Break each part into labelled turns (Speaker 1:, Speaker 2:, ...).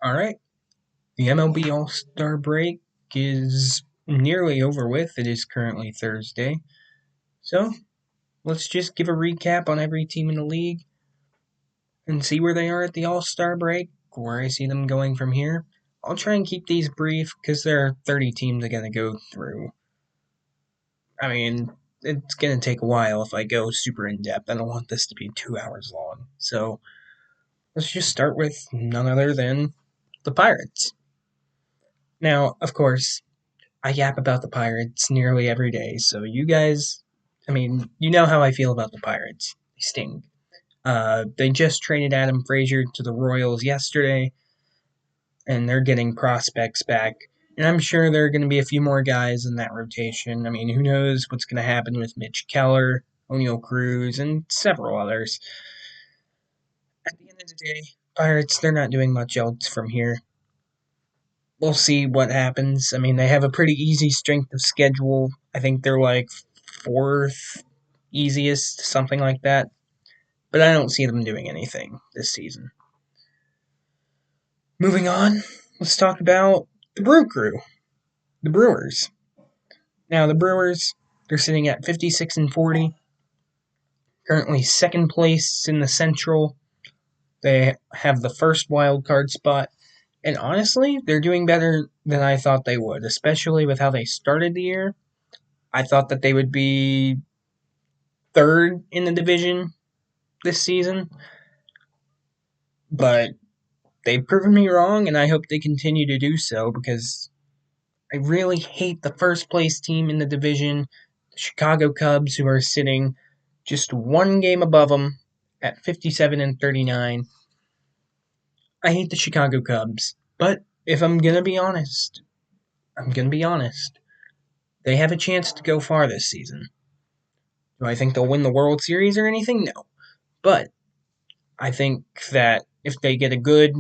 Speaker 1: Alright, the MLB All Star break is nearly over with. It is currently Thursday. So, let's just give a recap on every team in the league and see where they are at the All Star break, where I see them going from here. I'll try and keep these brief because there are 30 teams I gotta go through. I mean, it's gonna take a while if I go super in depth. I don't want this to be 2 hours long. So, let's just start with none other than the Pirates. Now, of course, I yap about the Pirates nearly every day, so you guys, you know how I feel about the Pirates. They stink. They just traded Adam Frazier to the Royals yesterday, and they're getting prospects back. And I'm sure there are going to be a few more guys in that rotation. I mean, who knows what's going to happen with Mitch Keller, O'Neill Cruz, and several others. At the end of the day, Pirates, they're not doing much else from here. We'll see what happens. I mean, they have a pretty easy strength of schedule. I think they're like fourth easiest, something like that. But I don't see them doing anything this season. Moving on, let's talk about the Brew Crew, the Brewers. Now, the Brewers, they're sitting at 56 and 40, currently second place in the Central. They have the first wild card spot. And honestly, they're doing better than I thought they would, especially with how they started the year. I thought that they would be third in the division this season, but they've proven me wrong, and I hope they continue to do so because I really hate the first place team in the division, the Chicago Cubs, who are sitting just one game above them at 57 and 39. I hate the Chicago Cubs, but if I'm going to be honest, I'm going to be honest. They have a chance to go far this season. Do I think they'll win the World Series or anything? No. But I think that if they get a good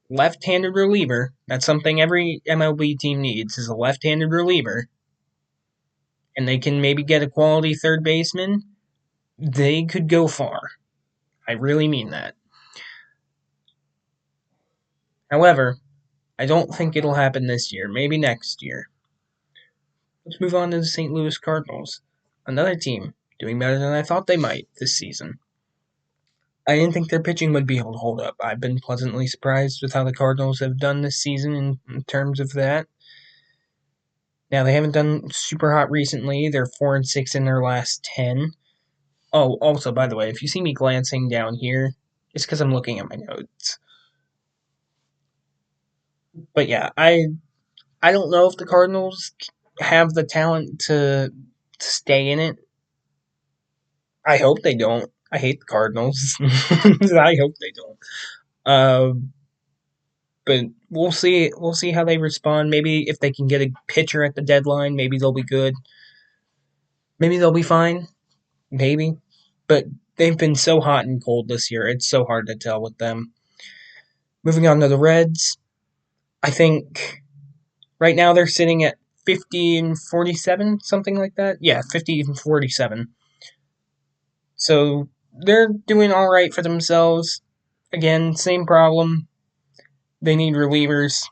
Speaker 1: left-handed reliever, that's something every MLB team needs, is a left-handed reliever, and they can maybe get a quality third baseman, they could go far. I really mean that. However, I don't think it'll happen this year. Maybe next year. Let's move on to the St. Louis Cardinals. Another team doing better than I thought they might this season. I didn't think their pitching would be able to hold up. I've been pleasantly surprised with how the Cardinals have done this season in terms of that. Now, they haven't done super hot recently. They're 4 and 6 in their last 10. Oh, also, by the way, if you see me glancing down here, it's because I'm looking at my notes. But yeah, I don't know if the Cardinals have the talent to stay in it. I hope they don't. I hate the Cardinals. I hope they don't. Uh, but we'll see. We'll see how they respond. Maybe if they can get a pitcher at the deadline, maybe they'll be good. Maybe they'll be fine. Maybe. But they've been so hot and cold this year. It's so hard to tell with them. Moving on to the Reds. I think right now they're sitting at 50 and 47, something like that. Yeah, 50 and 47. So they're doing all right for themselves. Again, same problem. They need relievers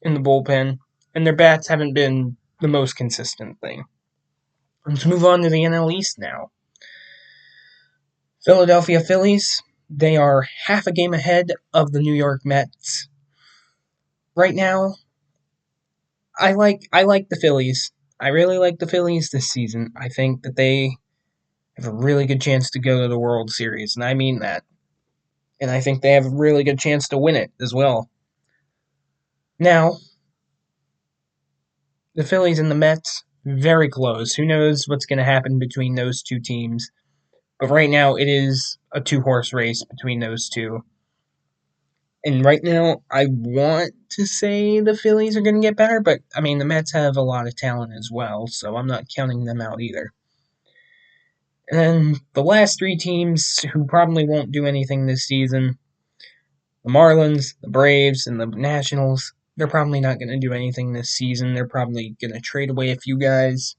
Speaker 1: in the bullpen, and their bats haven't been the most consistent thing. Let's move on to the NL East now. Philadelphia Phillies, they are half a game ahead of the New York Mets. Right now, I like the Phillies. I really like the Phillies this season. I think that they have a really good chance to go to the World Series, and I mean that. And I think they have a really good chance to win it as well. Now, the Phillies and the Mets, very close. Who knows what's going to happen between those two teams? But right now, it is a two-horse race between those two. And right now, I want to say the Phillies are going to get better, but I mean, the Mets have a lot of talent as well, so I'm not counting them out either. And then the last three teams who probably won't do anything this season, the Marlins, the Braves, and the Nationals, they're probably not going to do anything this season. They're probably going to trade away a few guys,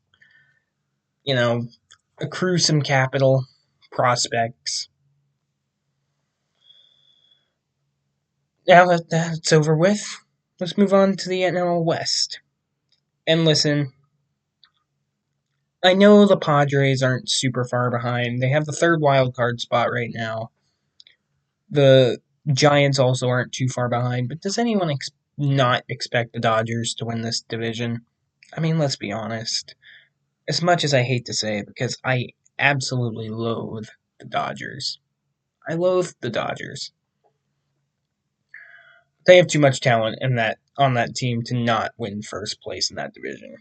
Speaker 1: accrue some capital, prospects. Now that that's over with, let's move on to the NL West. And listen, I know the Padres aren't super far behind. They have the third wild card spot right now. The Giants also aren't too far behind, but does anyone not expect the Dodgers to win this division? I mean, let's be honest. As much as I hate to say it, because I absolutely loathe the Dodgers. I loathe the Dodgers. They have too much talent in that on that team to not win first place in that division.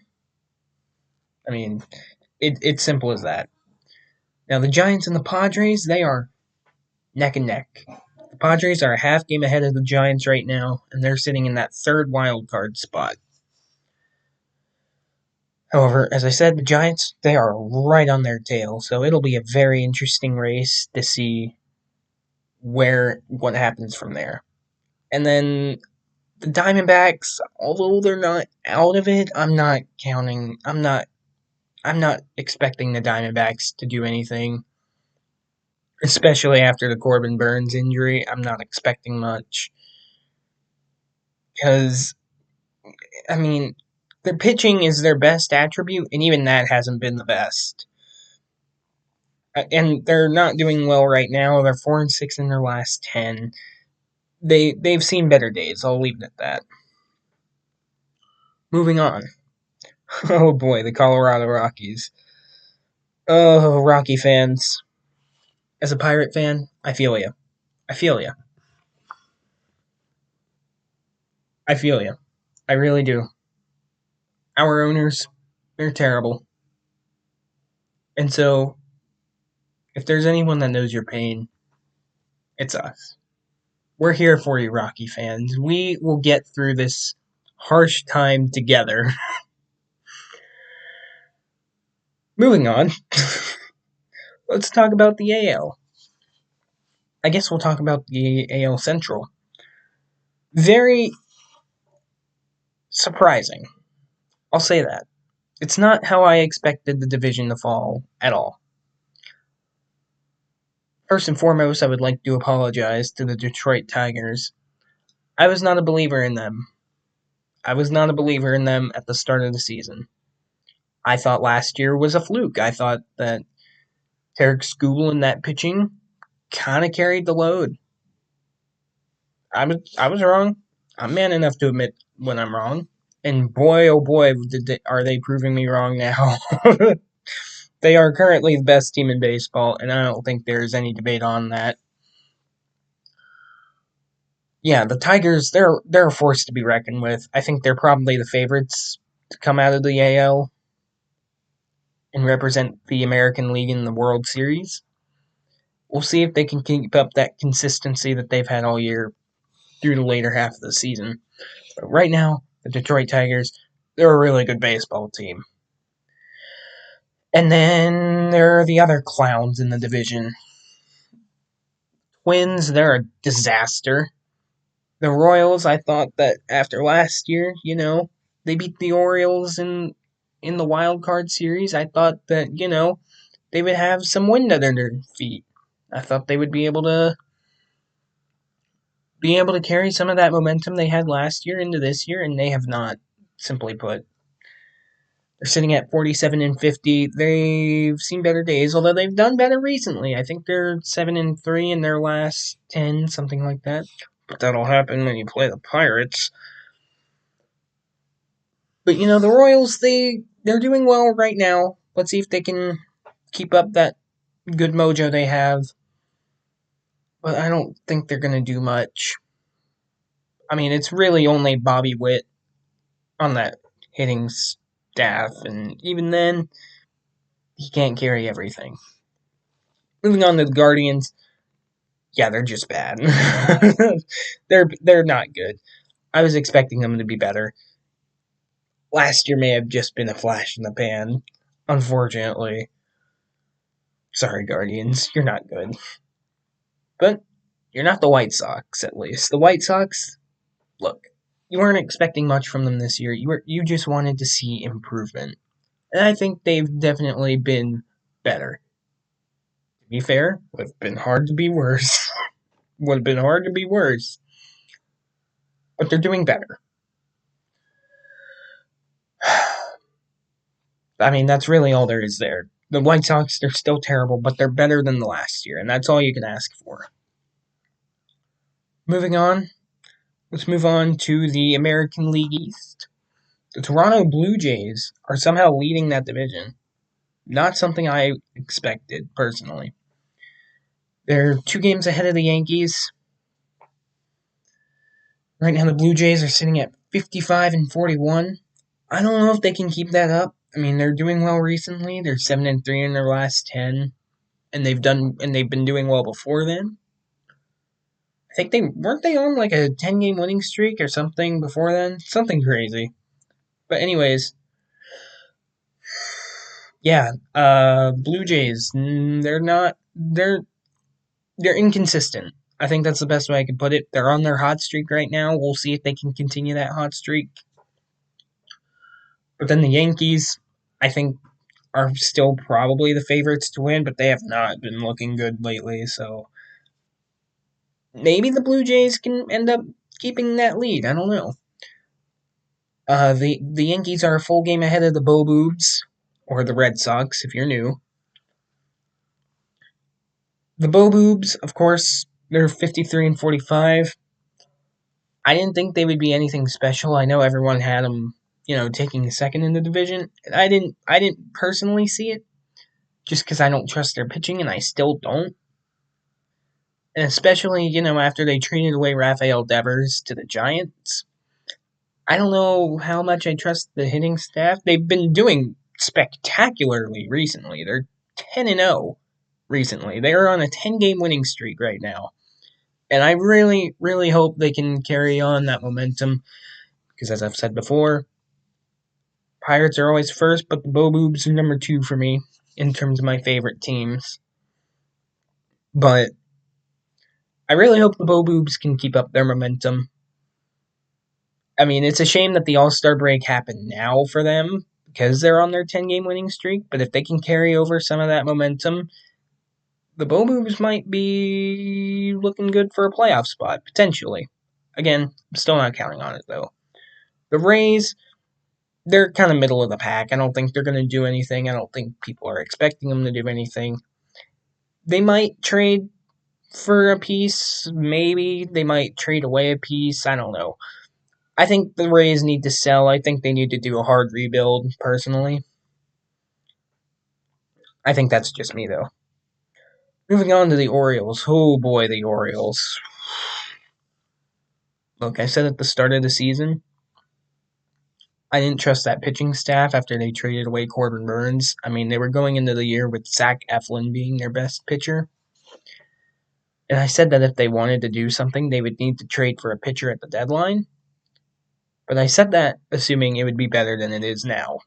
Speaker 1: I mean, it's simple as that. Now the Giants and the Padres, they are neck and neck. The Padres are a half game ahead of the Giants right now, and they're sitting in that third wild card spot. However, as I said, the Giants, they are right on their tail, so it'll be a very interesting race to see what happens from there. And then the Diamondbacks, although they're not out of it, I'm not expecting the Diamondbacks to do anything, especially after the Corbin Burns injury. I'm not expecting much because I mean, their pitching is their best attribute, and even that hasn't been the best. And they're not doing well right now. They're 4-6 in their last 10. They've seen better days. I'll leave it at that. Moving on. Oh boy, the Colorado Rockies. Oh, Rocky fans. As a Pirate fan, I feel you. I feel you. I feel you. I really do. Our owners, they're terrible. And so, if there's anyone that knows your pain, it's us. We're here for you, Rocky fans. We will get through this harsh time together. Moving on. Let's talk about the AL. I guess we'll talk about the AL Central. Very surprising. I'll say that. It's not how I expected the division to fall at all. First and foremost, I would like to apologize to the Detroit Tigers. I was not a believer in them. I was not a believer in them at the start of the season. I thought last year was a fluke. I thought that Tarek Skubal and that pitching kind of carried the load. I was wrong. I'm man enough to admit when I'm wrong. And boy, oh boy, are they proving me wrong now. They are currently the best team in baseball, and I don't think there's any debate on that. Yeah, the Tigers, they're a force to be reckoned with. I think they're probably the favorites to come out of the AL and represent the American League in the World Series. We'll see if they can keep up that consistency that they've had all year through the later half of the season. But right now, the Detroit Tigers, they're a really good baseball team. And then there are the other clowns in the division. Twins, they're a disaster. The Royals, I thought that after last year, they beat the Orioles in the wild card series. I thought that, they would have some wind under their feet. I thought they would be able to carry some of that momentum they had last year into this year, and they have not, simply put. They're sitting at 47-50. They've seen better days, although they've done better recently. I think they're 7-3 in their last 10, something like that. But that'll happen when you play the Pirates. But the Royals, they're doing well right now. Let's see if they can keep up that good mojo they have. But I don't think they're going to do much. I mean, it's really only Bobby Witt on that hitting staff, and even then, he can't carry everything. Moving on to the Guardians, yeah, they're just bad. They're not good. I was expecting them to be better. Last year may have just been a flash in the pan, unfortunately. Sorry, Guardians, you're not good. But you're not the White Sox, at least. The White Sox, look, you weren't expecting much from them this year. You just wanted to see improvement. And I think they've definitely been better. To be fair, would have been hard to be worse. Would have been hard to be worse. but they're doing better. I mean, that's really all there is there. The White Sox, they're still terrible, but they're better than the last year, and that's all you can ask for. Moving on, let's move on to the American League East. The Toronto Blue Jays are somehow leading that division. Not something I expected, personally. They're 2 games ahead of the Yankees. Right now, the Blue Jays are sitting at 55 and 41. I don't know if they can keep that up. I mean, they're doing well recently. They're 7 and 3 in their last 10, and they've been doing well before then. I think they weren't they on like a 10-game winning streak or something before then, something crazy. But anyways, yeah, Blue Jays, they're inconsistent. I think that's the best way I could put it. They're on their hot streak right now. We'll see if they can continue that hot streak. But then the Yankees, I think, are still probably the favorites to win, but they have not been looking good lately. So maybe the Blue Jays can end up keeping that lead. I don't know. The Yankees are a full game ahead of the Bo Boobs, or the Red Sox, if you're new. The Bo Boobs, of course, they're 53 and 45. I didn't think they would be anything special. I know everyone had them, taking second in the division. I didn't personally see it, just because I don't trust their pitching, and I still don't. And especially, after they traded away Rafael Devers to the Giants. I don't know how much I trust the hitting staff. They've been doing spectacularly recently. They're 10 and 0 recently. They are on a 10-game winning streak right now. And I really, really hope they can carry on that momentum because, as I've said before, Pirates are always first, but the Bo Boobs are number 2 for me in terms of my favorite teams. But I really hope the Bo Boobs can keep up their momentum. I mean, it's a shame that the All Star break happened now for them because they're on their 10-game winning streak, but if they can carry over some of that momentum, the Bo Boobs might be looking good for a playoff spot, potentially. Again, I'm still not counting on it, though. The Rays, they're kind of middle of the pack. I don't think they're going to do anything. I don't think people are expecting them to do anything. They might trade for a piece, maybe. They might trade away a piece. I don't know. I think the Rays need to sell. I think they need to do a hard rebuild, personally. I think that's just me, though. Moving on to the Orioles. Oh boy, the Orioles. Look, I said at the start of the season, I didn't trust that pitching staff after they traded away Corbin Burns. I mean, they were going into the year with Zach Eflin being their best pitcher. And I said that if they wanted to do something, they would need to trade for a pitcher at the deadline. But I said that assuming it would be better than it is now.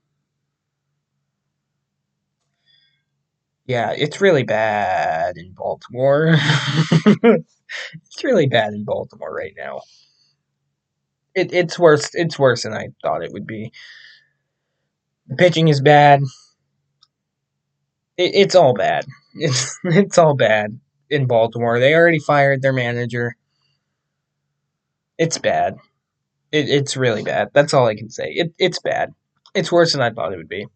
Speaker 1: Yeah, it's really bad in Baltimore. It's really bad in Baltimore right now. It's worse. It's worse than I thought it would be. The pitching is bad. It's all bad. It's all bad in Baltimore. They already fired their manager. It's bad. It's really bad. That's all I can say. It's bad. It's worse than I thought it would be.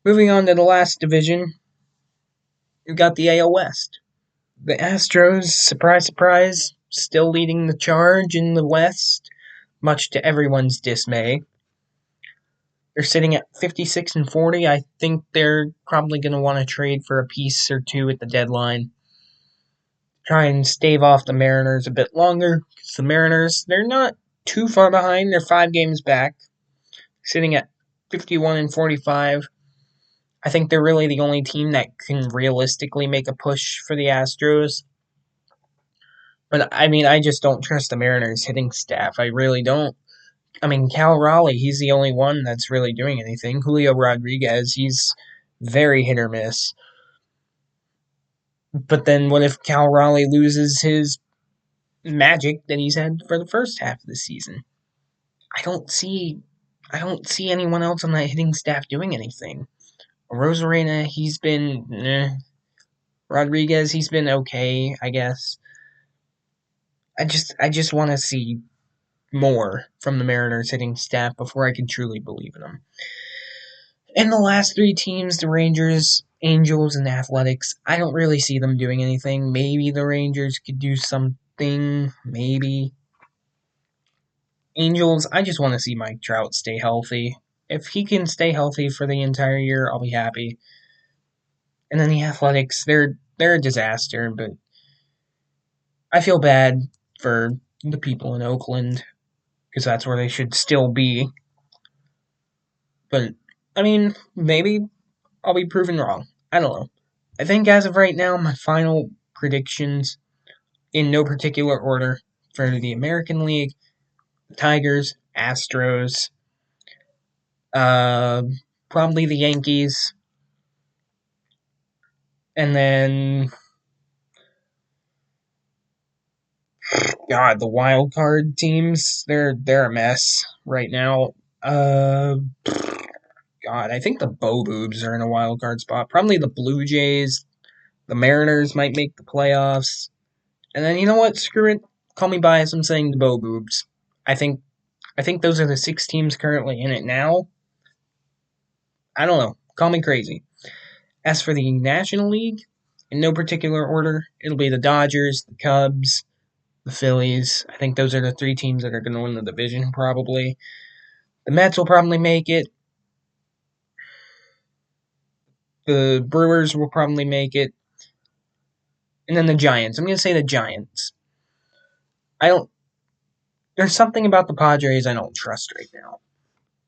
Speaker 1: Moving on to the last division, we've got the AL West. The Astros, surprise, surprise, still leading the charge in the West, much to everyone's dismay. They're sitting at 56 and 40. I think they're probably going to want to trade for a piece or two at the deadline. Try and stave off the Mariners a bit longer. Because the Mariners, they're not too far behind. They're 5 games back, sitting at 51 and 45. I think they're really the only team that can realistically make a push for the Astros. But, I mean, I just don't trust the Mariners hitting staff. I really don't. I mean, Cal Raleigh, he's the only one that's really doing anything. Julio Rodriguez, he's very hit or miss. But then what if Cal Raleigh loses his magic that he's had for the first half of the season? I don't see anyone else on that hitting staff doing anything. Rosarena, he's been Rodriguez, he's been okay, I guess. I just want to see more from the Mariners hitting staff before I can truly believe in them. And the last three teams, the Rangers, Angels, and Athletics, I don't really see them doing anything. Maybe the Rangers could do something. Maybe. Angels, I just want to see Mike Trout stay healthy. If he can stay healthy for the entire year, I'll be happy. And then the Athletics, they're a disaster, but I feel bad for the people in Oakland because that's where they should still be. But I mean, maybe I'll be proven wrong. I don't know. I think as of right now, my final predictions, in no particular order, for the American League, Tigers, Astros, uh, probably the Yankees, and then God, the wild card teams, they're a mess right now. Uh, God, I think the Bo Boobs are in a wild card spot. Probably the Blue Jays, the Mariners might make the playoffs, and then you know what? Screw it. Call me biased. I'm saying the Bo Boobs. I think I think those are the six teams currently in it now. I don't know. Call me crazy. As for the National League, in no particular order, it'll be the Dodgers, the Cubs, the Phillies. I think those are the three teams that are going to win the division, probably. The Mets will probably make it. The Brewers will probably make it. And then the Giants. I'm going to say the Giants. I don't. There's something about the Padres I don't trust right now.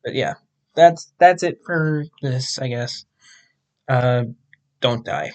Speaker 1: But yeah, that's it for this, I guess. Uh, don't die.